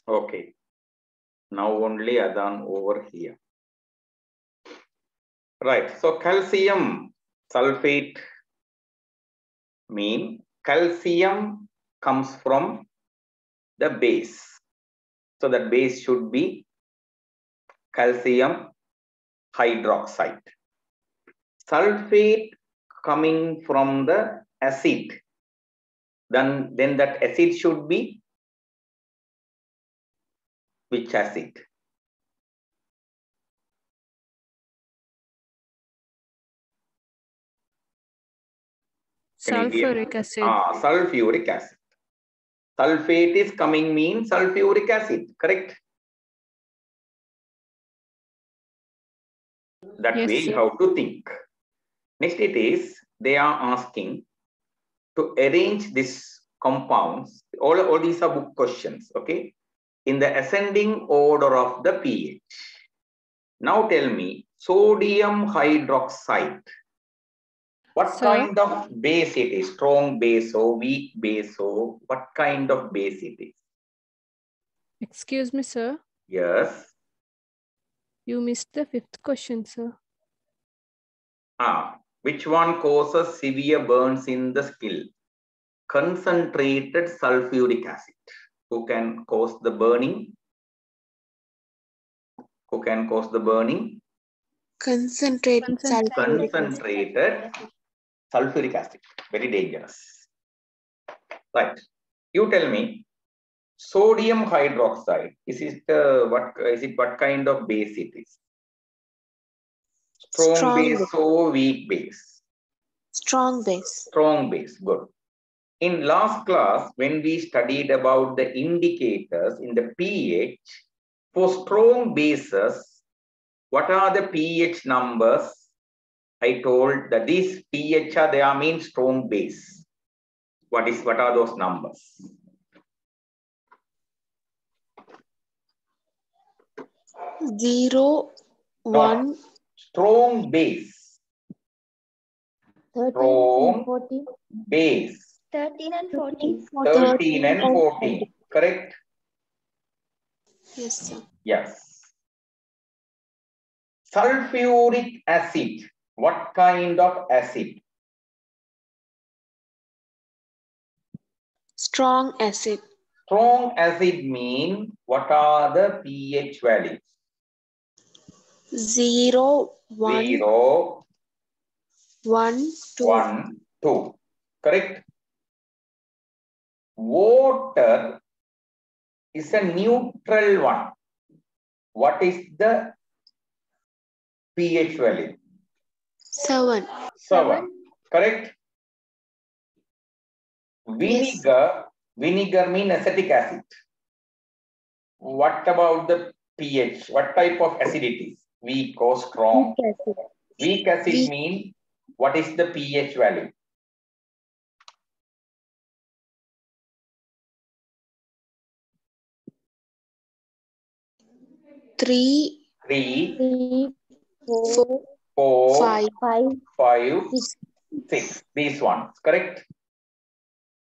Okay. Now only Adhan over here. Right. So calcium sulfate mean calcium comes from the base. So that base should be calcium hydroxide. Sulfate coming from the acid. Then that acid should be which acid? Sulfuric acid. Sulfuric acid. Sulfate is coming means sulfuric acid, correct? That Yes, way sir. how to think. Next it is, they are asking to arrange these compounds. All these are book questions, okay? In the ascending order of the pH. Now tell me, sodium hydroxide. What Sir? kind of base it is? Strong base or weak base or what kind of base it is? Excuse me, sir. Yes. You missed the 5th question, sir. Which one causes severe burns in the skin? Concentrated sulfuric acid. Who can cause the burning? Who can cause the burning? Concentrated sulfuric acid. Concentrated sulfuric acid. Very dangerous. Right. You tell me, sodium hydroxide, what kind of base it is? Strong base or weak base? Strong base. Strong base, good. In last class, when we studied about the indicators in the pH, for strong bases, what are the pH numbers? I told that these pH are, they are mean strong base. What are those numbers? Zero, 1, Strong base. 13 Strong and 14. base. 13 and 14. 13 and 14. Correct? Yes, sir. Yes. Sulfuric acid. What kind of acid? Strong acid. Strong acid mean what are the pH values? 0, 1, 0, 1, 2. 1, 2. Correct? Water is a neutral one. What is the pH value? 7. 7. Correct? Yes. Vinegar means acetic acid. What about the pH? What type of acidity? Weak or strong? Weak acid Weak. means what is the pH value? Three, 3, 3, 4, 4, 5. 5, 5, 6. 6. These ones. Correct?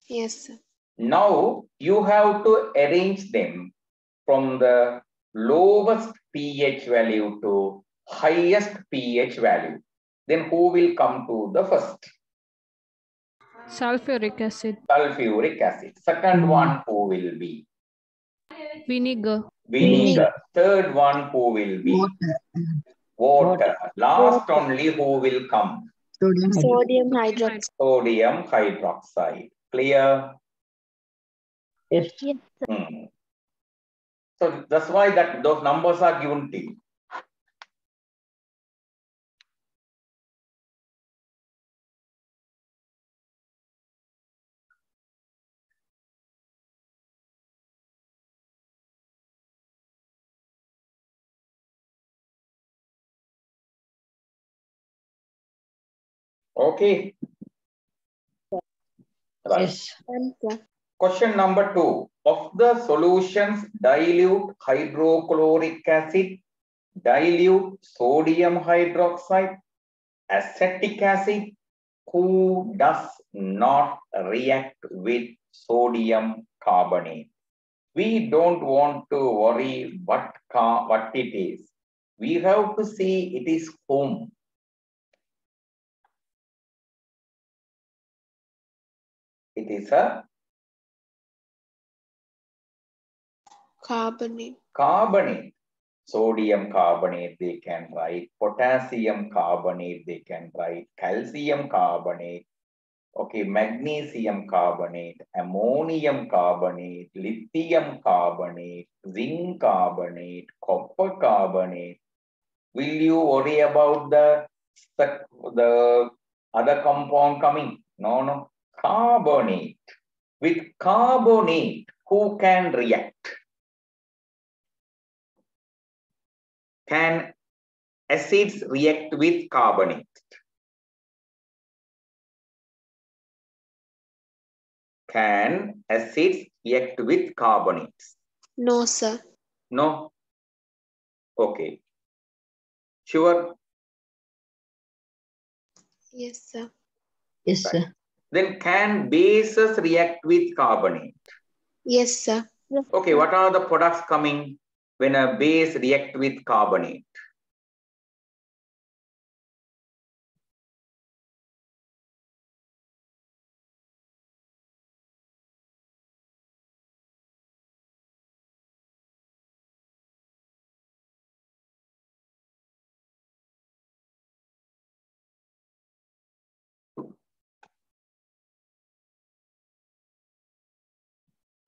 Yes, sir. Now you have to arrange them from the lowest pH value to highest pH value. Then who will come to the first? Sulfuric acid. Sulfuric acid. Second one who will be? Vinegar. Vinegar. Third one who will be? Water. Last only who will come? Sodium hydroxide. Sodium hydroxide. Clear? Yes. Yes, sir. So that's why those numbers are given to you. Okay. Right. Yes. Question number 2. Of the solutions, dilute hydrochloric acid, dilute sodium hydroxide, acetic acid, who does not react with sodium carbonate? We don't want to worry what it is. We have to see it is whom. It is a Carbonate. carbonate. Sodium carbonate they can write, potassium carbonate they can write, calcium carbonate, okay, magnesium carbonate, ammonium carbonate, lithium carbonate, zinc carbonate, copper carbonate. Will you worry about the other compound coming? No. Carbonate. With carbonate, who can react? Can acids react with carbonate? Can acids react with carbonates? No, sir. No? Okay. Sure? Yes, sir. Yes, sir. Then can bases react with carbonate? Yes, sir. Okay, what are the products coming when a base react with carbonate?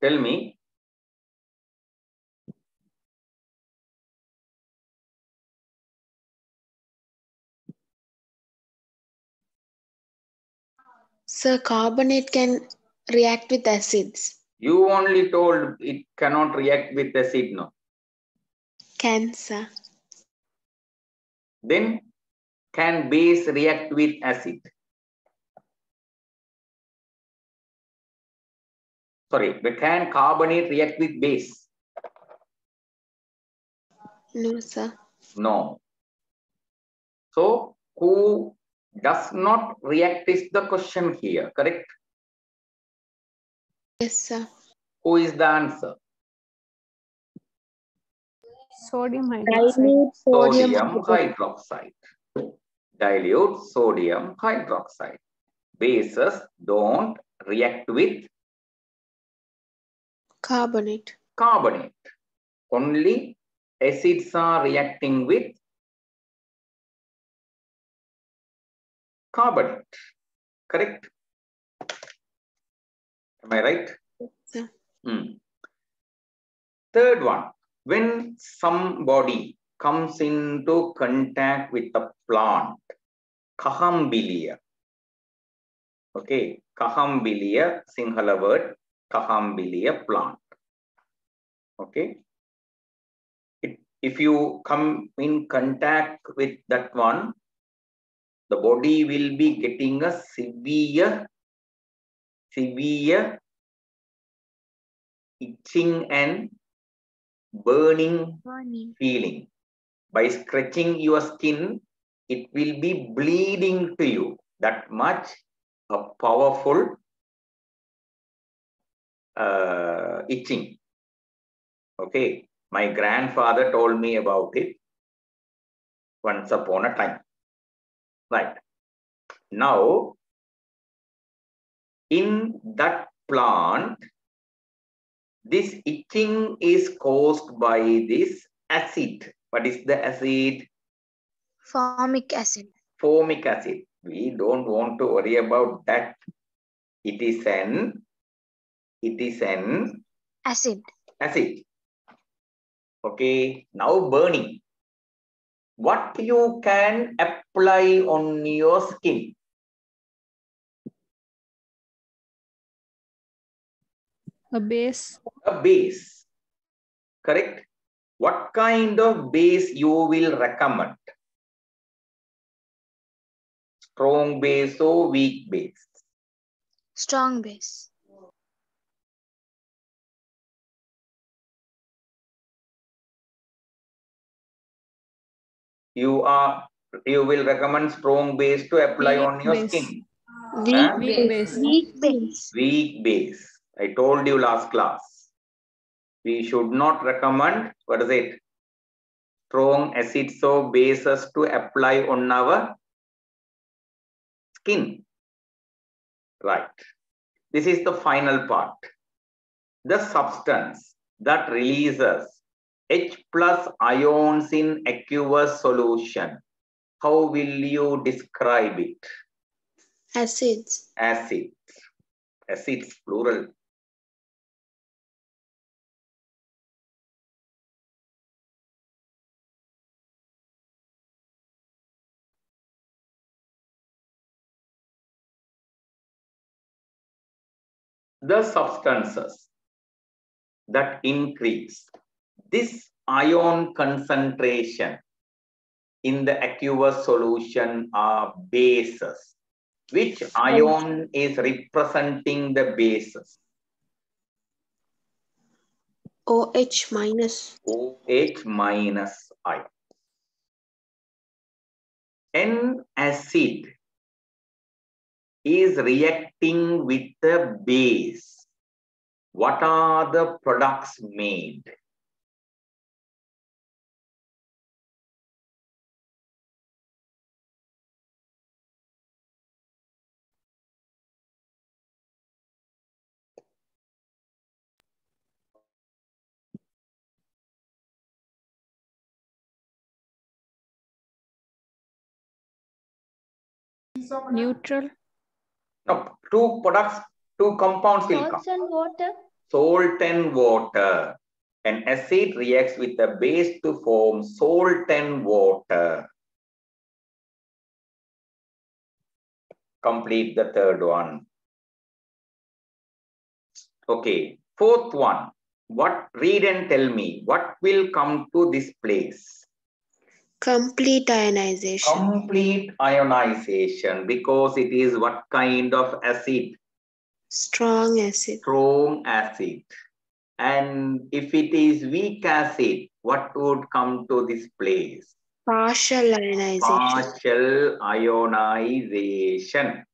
Tell me. Sir, carbonate can react with acids. You only told it cannot react with acid, no? Can, sir. Then can base react with acid? Sorry, but can carbonate react with base? No, sir. No. So who does not react is the question here, correct? Yes, sir. Who is the answer? Sodium hydroxide. Dilute sodium Sodium hydroxide. Dilute sodium hydroxide. Bases don't react with carbonate. carbonate. Only acids are reacting with carbonate. Correct? Am I right? Sir. Third one. When somebody comes into contact with a plant, Kahambilia. Okay, Kahambilia, Sinhala word, Kahambilia plant. Okay. If you come in contact with that one, the body will be getting a severe itching and burning feeling. By scratching your skin, it will be bleeding to you. That much a powerful itching. Okay, my grandfather told me about it once upon a time. Right. Now, in that plant, this itching is caused by this acid. What is the acid? Formic acid. Formic acid. We don't want to worry about that. It is an Acid. acid. Okay. Now burning. What you can apply on your skin? A base. A base. Correct? What kind of base you will recommend? Strong base or weak base? Strong base. You will recommend strong base to apply Weak on your base. skin. Weak Huh? Weak base. Weak base. Weak base. I told you last class. We should not recommend, what is it? Strong acids or bases to apply on our skin. Right. This is the final part. The substance that releases H plus ions in aqueous solution. How will you describe it? acids. Acids. Acids, plural. The substances that increase this ion concentration in the aqueous solution are bases. Which ion is representing the bases? OH minus. OH minus ion. An acid is reacting with the base. What are the products made? Neutral. No, two compounds will come. Salts and water. Salt and water. An acid reacts with a base to form salt and water. Complete the third one. Okay, fourth one. Read and tell me, what will come to this place? Complete ionization. Complete ionization, because it is what kind of acid? Strong acid. Strong acid. And if it is weak acid, what would come to this place? Partial ionization. Partial ionization.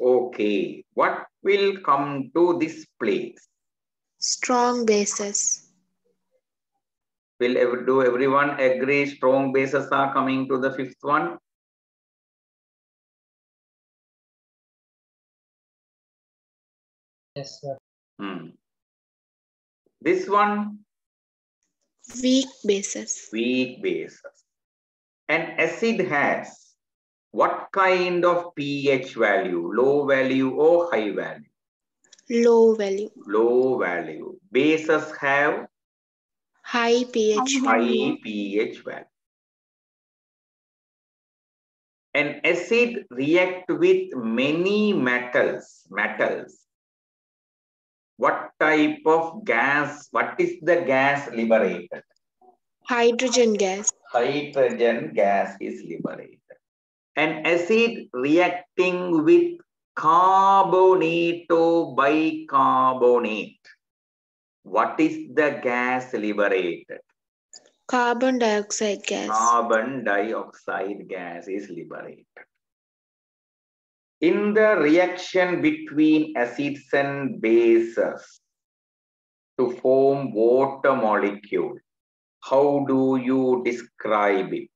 Okay, what will come to this place? Strong bases. Do everyone agree strong bases are coming to the fifth one? Yes, sir. This one? Weak bases. Weak bases. An acid has what kind of pH value? Low value or high value? Low value. Low value. Bases have High pH. High pH value. An acid react with many metals. What type of gas? What is the gas liberated? Hydrogen gas. Hydrogen gas is liberated. An acid reacting with carbonate or bicarbonate. What is the gas liberated? Carbon dioxide gas. Carbon dioxide gas is liberated. In the reaction between acids and bases to form water molecule, how do you describe it?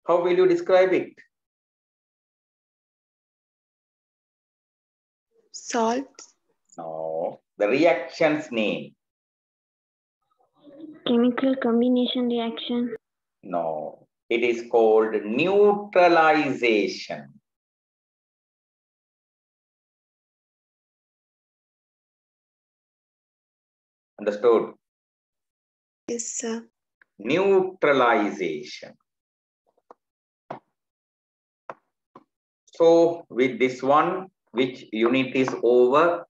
How will you describe it? Salt. No. The reaction's name? Chemical combination reaction. No. It is called neutralization. Understood? Yes, sir. Neutralization. So with this one, which unit is over?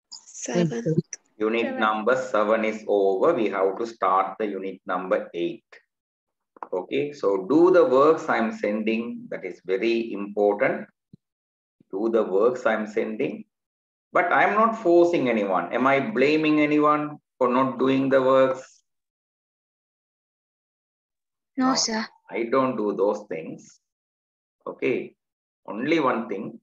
7. Unit number 7 is over. We have to start the unit number 8. Okay, so do the works I'm sending. That is very important. Do the works I'm sending. But I'm not forcing anyone. Am I blaming anyone for not doing the works? No, sir. I don't do those things. Okay, only one thing.